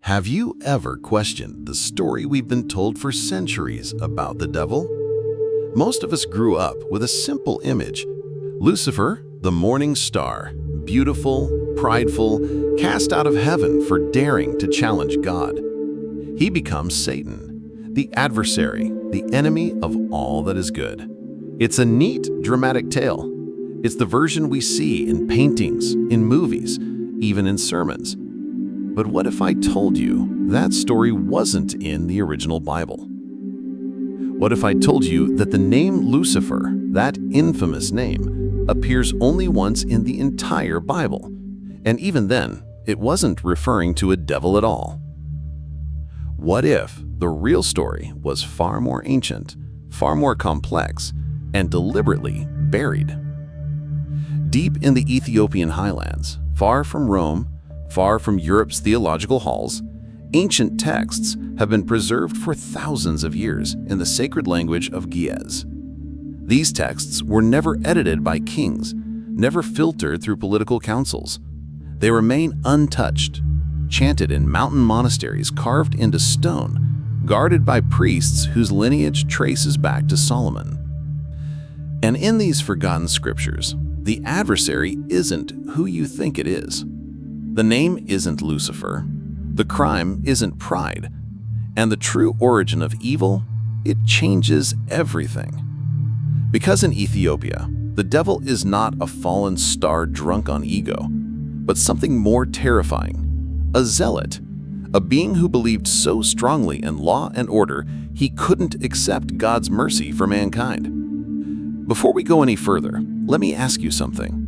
Have you ever questioned the story we've been told for centuries about the devil? Most of us grew up with a simple image. Lucifer, the morning star, beautiful, prideful, cast out of heaven for daring to challenge God. He becomes Satan, the adversary, the enemy of all that is good. It's a neat, dramatic tale. It's the version we see in paintings, in movies, even in sermons. But what if I told you that story wasn't in the original Bible? What if I told you that the name Lucifer, that infamous name, appears only once in the entire Bible? And even then, it wasn't referring to a devil at all. What if the real story was far more ancient, far more complex, and deliberately buried? Deep in the Ethiopian highlands, far from Rome, far from Europe's theological halls, ancient texts have been preserved for thousands of years in the sacred language of Ge'ez. These texts were never edited by kings, never filtered through political councils. They remain untouched, chanted in mountain monasteries carved into stone, guarded by priests whose lineage traces back to Solomon. And in these forgotten scriptures, the adversary isn't who you think it is. The name isn't Lucifer, the crime isn't pride, and the true origin of evil, it changes everything. Because in Ethiopia, the devil is not a fallen star drunk on ego, but something more terrifying, a zealot, a being who believed so strongly in law and order he couldn't accept God's mercy for mankind. Before we go any further, let me ask you something.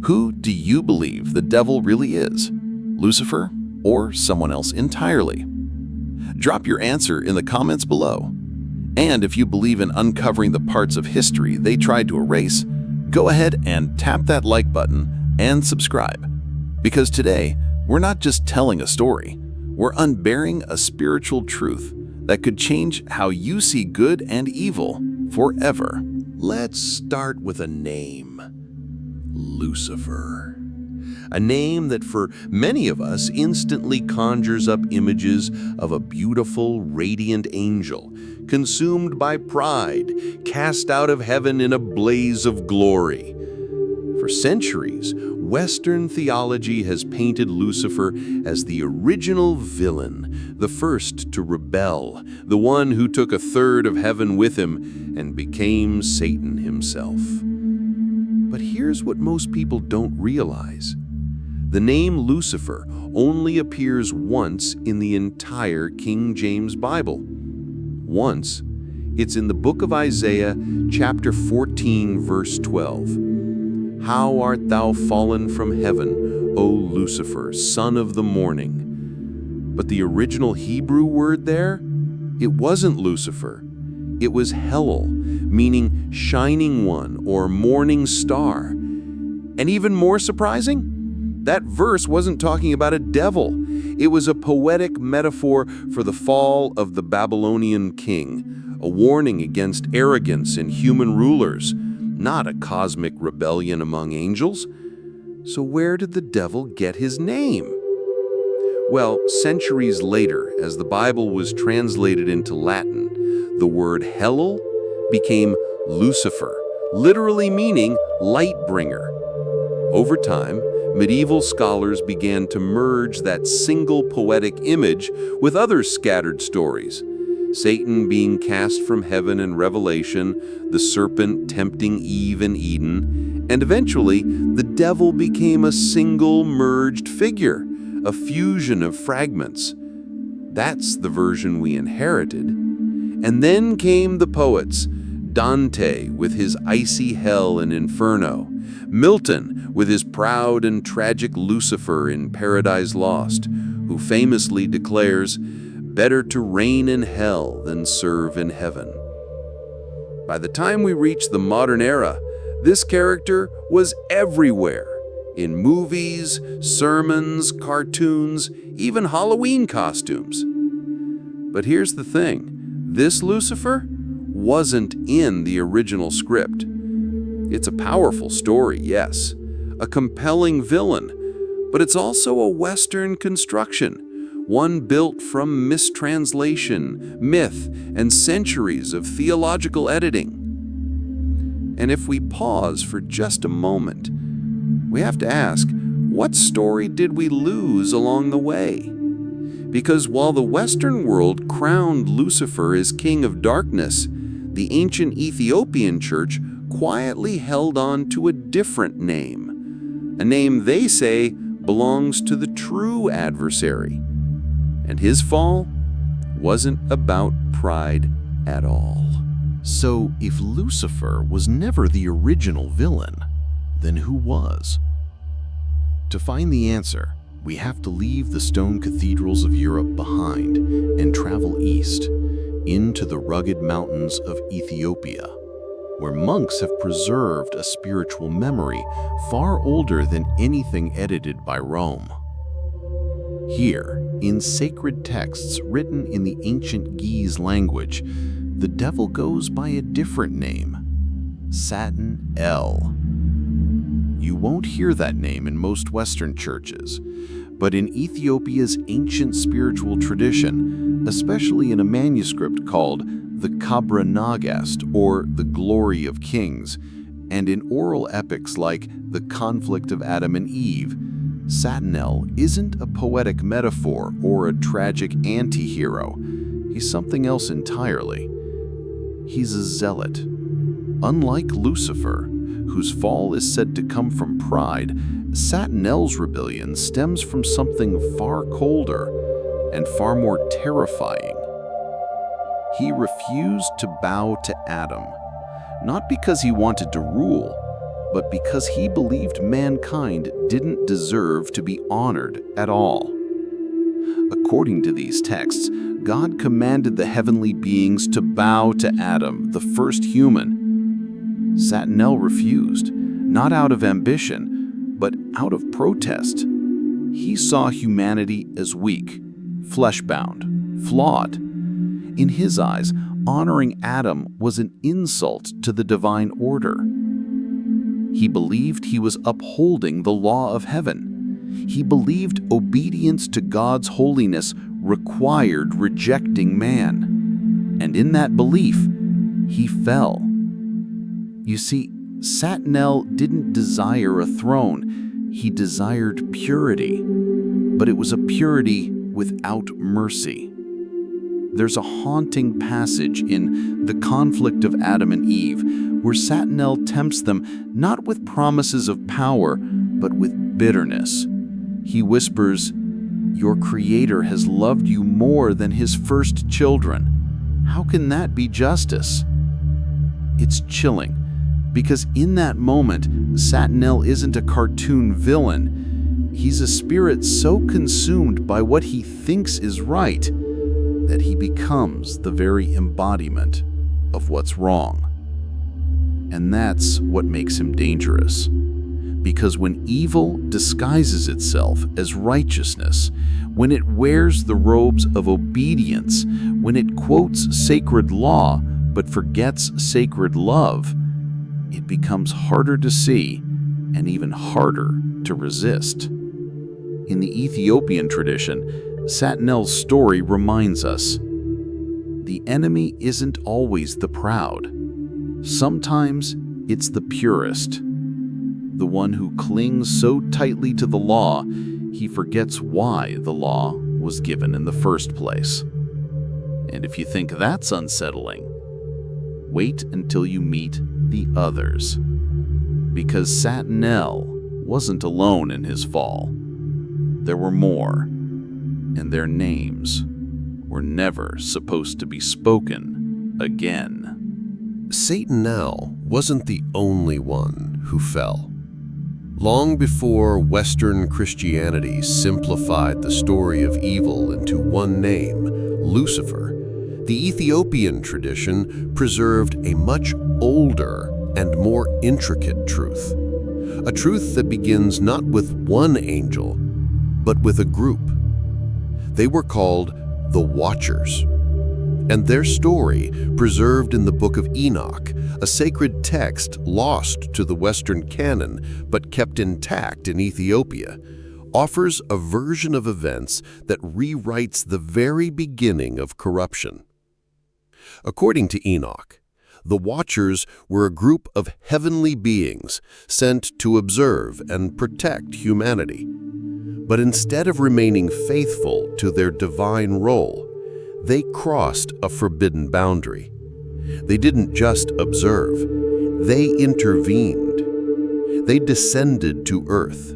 Who do you believe the devil really is? Lucifer or someone else entirely? Drop your answer in the comments below. And if you believe in uncovering the parts of history they tried to erase, go ahead and tap that like button and subscribe. Because today, we're not just telling a story, we're unbearing a spiritual truth that could change how you see good and evil forever. Let's start with a name. Lucifer. A name that for many of us instantly conjures up images of a beautiful, radiant angel, consumed by pride, cast out of heaven in a blaze of glory. For centuries, Western theology has painted Lucifer as the original villain, the first to rebel, the one who took a third of heaven with him and became Satan himself. But here's what most people don't realize. The name Lucifer only appears once in the entire King James Bible. Once. It's in the book of Isaiah, chapter 14, verse 12. How art thou fallen from heaven, O Lucifer, son of the morning? But the original Hebrew word there, it wasn't Lucifer. It was Helel, meaning shining one or morning star. And even more surprising, that verse wasn't talking about a devil. It was a poetic metaphor for the fall of the Babylonian king, a warning against arrogance in human rulers, not a cosmic rebellion among angels. So where did the devil get his name? Well, centuries later, as the Bible was translated into Latin, the word Helel became Lucifer, literally meaning light bringer. Over time, medieval scholars began to merge that single poetic image with other scattered stories. Satan being cast from heaven in Revelation, the serpent tempting Eve in Eden, and eventually the devil became a single merged figure, a fusion of fragments. That's the version we inherited. And then came the poets, Dante with his icy hell and Inferno, Milton with his proud and tragic Lucifer in Paradise Lost, who famously declares, "Better to reign in hell than serve in heaven." By the time we reach the modern era, this character was everywhere, in movies, sermons, cartoons, even Halloween costumes. But here's the thing, this Lucifer wasn't in the original script. It's a powerful story, yes, a compelling villain, but it's also a Western construction, one built from mistranslation, myth, and centuries of theological editing. And if we pause for just a moment, we have to ask, what story did we lose along the way? Because while the Western world crowned Lucifer as king of darkness, the ancient Ethiopian church quietly held on to a different name, a name they say belongs to the true adversary. And his fall wasn't about pride at all. So, if Lucifer was never the original villain, then who was? To find the answer, we have to leave the stone cathedrals of Europe behind and travel east into the rugged mountains of Ethiopia, where monks have preserved a spiritual memory far older than anything edited by Rome. Here, in sacred texts written in the ancient Ge'ez language, the devil goes by a different name, Satanel. You won't hear that name in most Western churches, but in Ethiopia's ancient spiritual tradition, especially in a manuscript called the Kabra Nagast, or the Glory of Kings, and in oral epics like the Conflict of Adam and Eve, Satanel isn't a poetic metaphor or a tragic anti-hero. He's something else entirely. He's a zealot. Unlike Lucifer, whose fall is said to come from pride, Satanel's rebellion stems from something far colder and far more terrifying. He refused to bow to Adam, not because he wanted to rule, but because he believed mankind didn't deserve to be honored at all. According to these texts, God commanded the heavenly beings to bow to Adam, the first human. Satanel refused, not out of ambition, but out of protest. He saw humanity as weak, flesh-bound, flawed. In his eyes, honoring Adam was an insult to the divine order. He believed he was upholding the law of heaven. He believed obedience to God's holiness required rejecting man. And in that belief, he fell. You see, Satanel didn't desire a throne. He desired purity. But it was a purity without mercy. There's a haunting passage in The Conflict of Adam and Eve where Satanel tempts them not with promises of power, but with bitterness. He whispers, "Your Creator has loved you more than his first children. How can that be justice?" It's chilling, because in that moment, Satanel isn't a cartoon villain. He's a spirit so consumed by what he thinks is right that he becomes the very embodiment of what's wrong. And that's what makes him dangerous. Because when evil disguises itself as righteousness, when it wears the robes of obedience, when it quotes sacred law but forgets sacred love, it becomes harder to see and even harder to resist. In the Ethiopian tradition, Satanel's story reminds us, the enemy isn't always the proud. Sometimes it's the purest, the one who clings so tightly to the law, he forgets why the law was given in the first place. And if you think that's unsettling, wait until you meet the others. Because Satanel wasn't alone in his fall. There were more, and their names were never supposed to be spoken again. Satanel wasn't the only one who fell. Long before Western Christianity simplified the story of evil into one name, Lucifer, the Ethiopian tradition preserved a much older and more intricate truth. A truth that begins not with one angel, but with a group. They were called the Watchers. And their story, preserved in the Book of Enoch, a sacred text lost to the Western canon but kept intact in Ethiopia, offers a version of events that rewrites the very beginning of corruption. According to Enoch, the Watchers were a group of heavenly beings sent to observe and protect humanity. But instead of remaining faithful to their divine role, they crossed a forbidden boundary. They didn't just observe, they intervened. They descended to earth.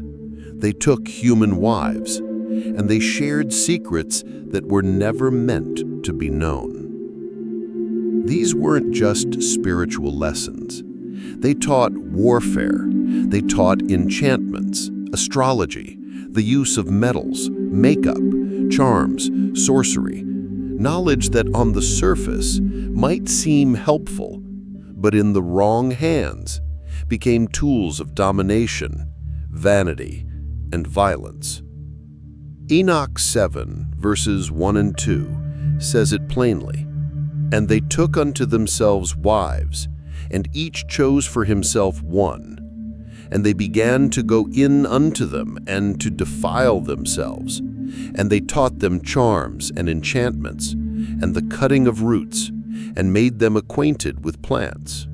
They took human wives, and they shared secrets that were never meant to be known. These weren't just spiritual lessons. They taught warfare. They taught enchantments, astrology, the use of metals, makeup, charms, sorcery, knowledge that on the surface might seem helpful, but in the wrong hands became tools of domination, vanity, and violence. Enoch 7, verses 1 and 2 says it plainly, "And they took unto themselves wives, and each chose for himself one. And they began to go in unto them, and to defile themselves. And they taught them charms and enchantments, and the cutting of roots, and made them acquainted with plants."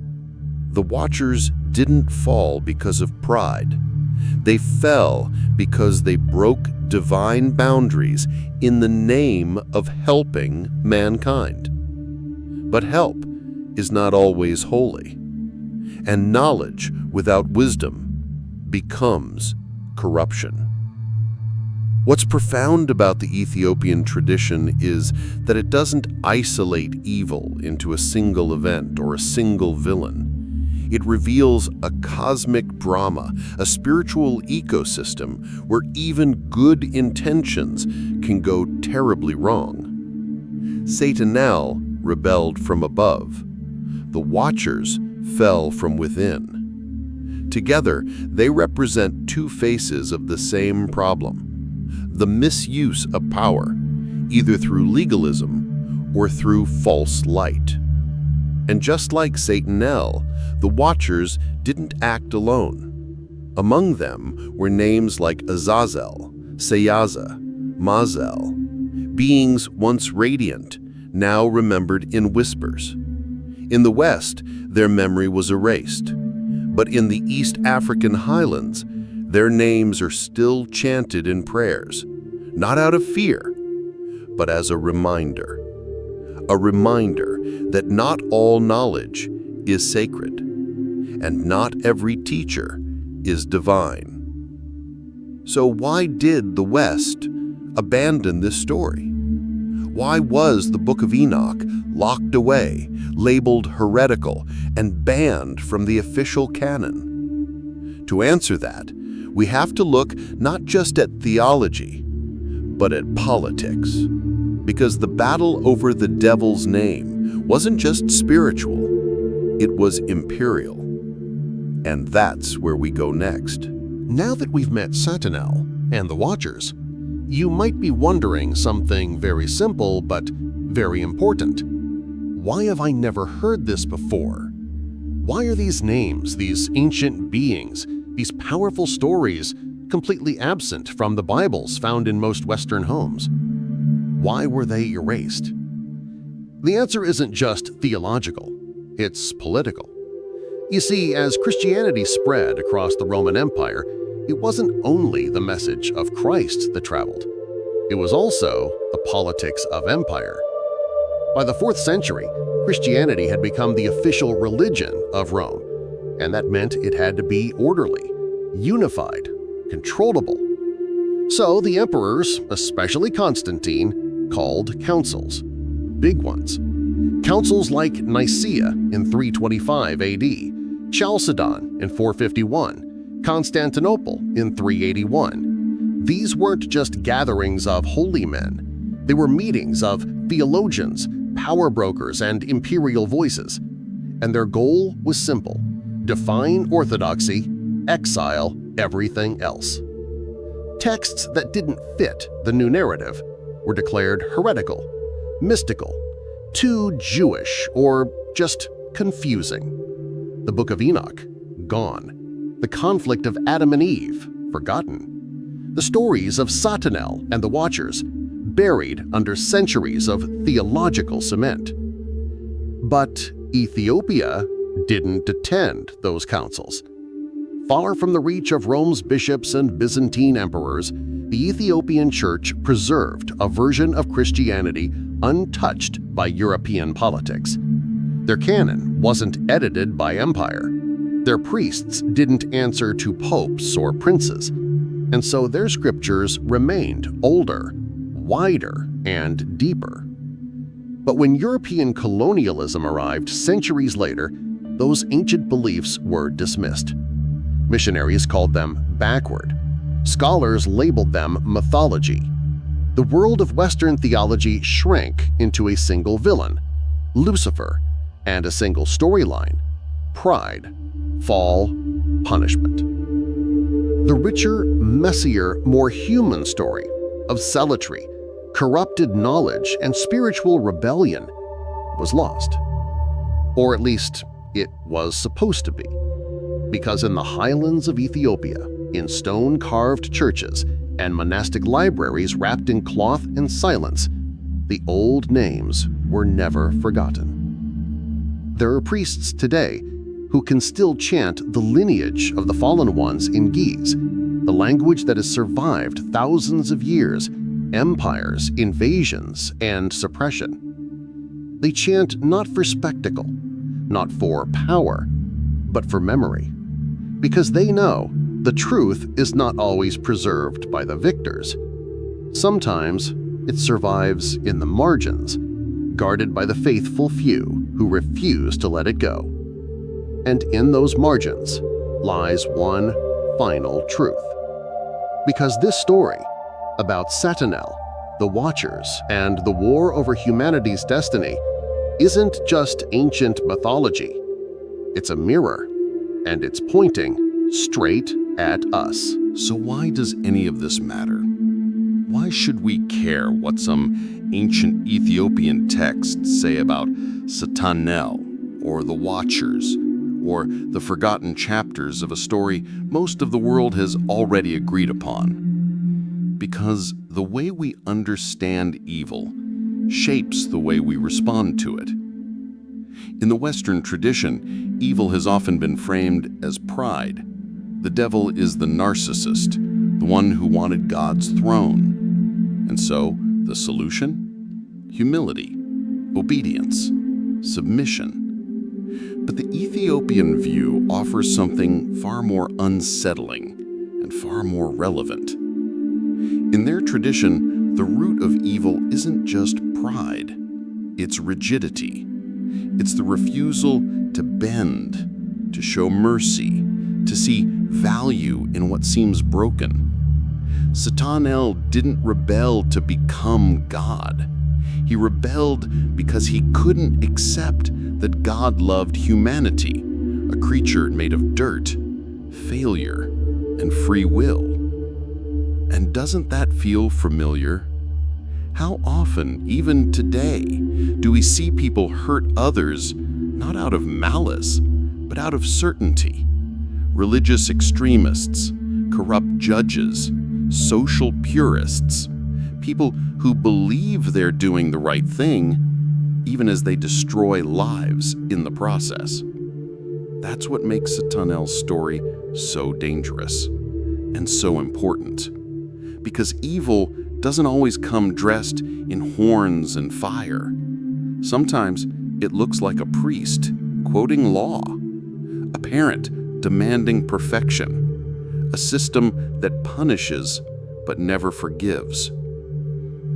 The Watchers didn't fall because of pride. They fell because they broke divine boundaries in the name of helping mankind. But help is not always holy, and knowledge without wisdom becomes corruption. What's profound about the Ethiopian tradition is that it doesn't isolate evil into a single event or a single villain. It reveals a cosmic drama, a spiritual ecosystem where even good intentions can go terribly wrong. Satanel rebelled from above. The Watchers fell from within. Together, they represent two faces of the same problem: the misuse of power, either through legalism or through false light. And just like Satanel, the Watchers didn't act alone. Among them were names like Azazel, Sayaza, Mazel, beings once radiant, now remembered in whispers. In the West, their memory was erased, but in the East African highlands, their names are still chanted in prayers, not out of fear, but as a reminder that not all knowledge is sacred, and not every teacher is divine. So why did the West abandon this story? Why was the Book of Enoch locked away, labeled heretical, and banned from the official canon? To answer that, we have to look not just at theology, but at politics. Because the battle over the devil's name wasn't just spiritual, it was imperial. And that's where we go next. Now that we've met Satanel and the Watchers, you might be wondering something very simple but very important. Why have I never heard this before? Why are these names, these ancient beings, these powerful stories completely absent from the Bibles found in most Western homes? Why were they erased? The answer isn't just theological, it's political. You see, as Christianity spread across the Roman Empire, it wasn't only the message of Christ that traveled. It was also the politics of empire. By the 4th century, Christianity had become the official religion of Rome, and that meant it had to be orderly, unified, controllable. So the emperors, especially Constantine, called councils, big ones. Councils like Nicaea in 325 AD, Chalcedon in 451, Constantinople in 381. These weren't just gatherings of holy men. They were meetings of theologians, power brokers, and imperial voices. And their goal was simple: define orthodoxy, exile everything else. Texts that didn't fit the new narrative were declared heretical, mystical, too Jewish, or just confusing. The Book of Enoch, gone. The conflict of Adam and Eve, forgotten. The stories of Satanel and the Watchers, buried under centuries of theological cement. But Ethiopia didn't attend those councils. Far from the reach of Rome's bishops and Byzantine emperors, the Ethiopian Church preserved a version of Christianity untouched by European politics. Their canon wasn't edited by empire. Their priests didn't answer to popes or princes, and so their scriptures remained older, wider, and deeper. But when European colonialism arrived centuries later, those ancient beliefs were dismissed. Missionaries called them backward. Scholars labeled them mythology. The world of Western theology shrank into a single villain, Lucifer, and a single storyline, pride, fall, punishment. The richer, messier, more human story of zealotry, corrupted knowledge, and spiritual rebellion was lost. Or at least it was supposed to be. Because in the highlands of Ethiopia, in stone-carved churches and monastic libraries wrapped in cloth and silence, the old names were never forgotten. There are priests today who can still chant the lineage of the fallen ones in Ge'ez, the language that has survived thousands of years, empires, invasions, and suppression. They chant not for spectacle, not for power, but for memory, because they know the truth is not always preserved by the victors. Sometimes it survives in the margins, guarded by the faithful few who refuse to let it go. And in those margins lies one final truth. Because this story about Satanel, the Watchers, and the war over humanity's destiny isn't just ancient mythology. It's a mirror, and it's pointing straight at us. So why does any of this matter? Why should we care what some ancient Ethiopian texts say about Satanel, or the Watchers, or the forgotten chapters of a story most of the world has already agreed upon? Because the way we understand evil shapes the way we respond to it. In the Western tradition, evil has often been framed as pride. The devil is the narcissist, the one who wanted God's throne. And so, the solution? Humility, obedience, submission. But the Ethiopian view offers something far more unsettling and far more relevant. In their tradition, the root of evil isn't just pride, it's rigidity. It's the refusal to bend, to show mercy, to see value in what seems broken. Satanel didn't rebel to become God. He rebelled because he couldn't accept that God loved humanity, a creature made of dirt, failure, and free will. And doesn't that feel familiar? How often, even today, do we see people hurt others not out of malice, but out of certainty? Religious extremists, corrupt judges, social purists, people who believe they're doing the right thing, even as they destroy lives in the process. That's what makes Satanel's story so dangerous and so important. Because evil doesn't always come dressed in horns and fire. Sometimes it looks like a priest quoting law, a parent demanding perfection, a system that punishes but never forgives.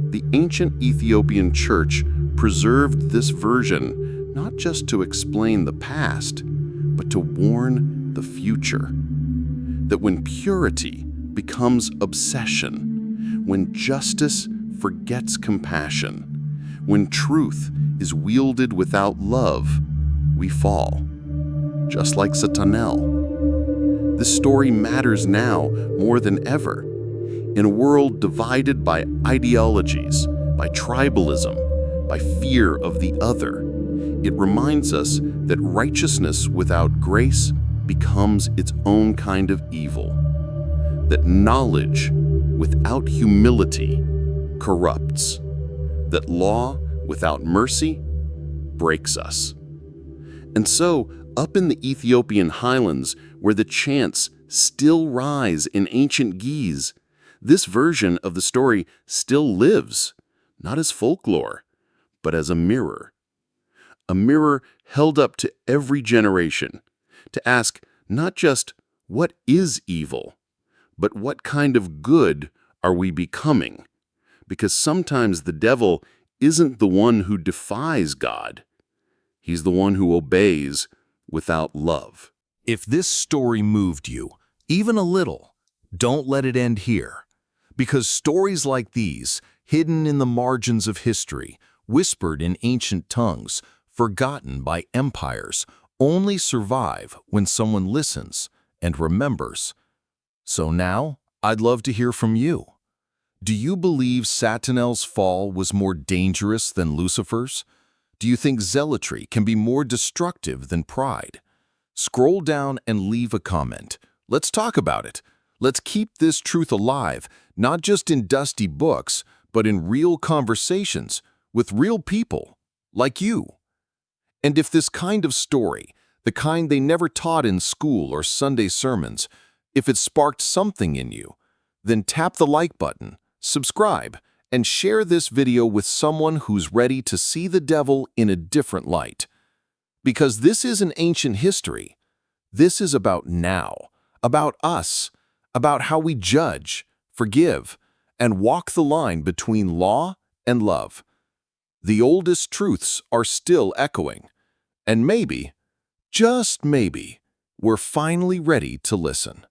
The ancient Ethiopian church preserved this version not just to explain the past, but to warn the future. That when purity becomes obsession, when justice forgets compassion, when truth is wielded without love, we fall. Just like Satanel. This story matters now more than ever. In a world divided by ideologies, by tribalism, by fear of the other, it reminds us that righteousness without grace becomes its own kind of evil. That knowledge without humility corrupts, that law without mercy breaks us. And so, up in the Ethiopian highlands, where the chants still rise in ancient Ge'ez, this version of the story still lives, not as folklore, but as a mirror held up to every generation, to ask not just what is evil, but what kind of good are we becoming? Because sometimes the devil isn't the one who defies God. He's the one who obeys without love. If this story moved you, even a little, don't let it end here. Because stories like these, hidden in the margins of history, whispered in ancient tongues, forgotten by empires, only survive when someone listens and remembers. So now, I'd love to hear from you. Do you believe Satanel's fall was more dangerous than Lucifer's? Do you think zealotry can be more destructive than pride? Scroll down and leave a comment. Let's talk about it. Let's keep this truth alive, not just in dusty books, but in real conversations with real people, like you. And if this kind of story, the kind they never taught in school or Sunday sermons, if it sparked something in you, then tap the like button, subscribe, and share this video with someone who's ready to see the devil in a different light. Because this isn't ancient history. This is about now, about us, about how we judge, forgive, and walk the line between law and love. The oldest truths are still echoing, and maybe, just maybe, we're finally ready to listen.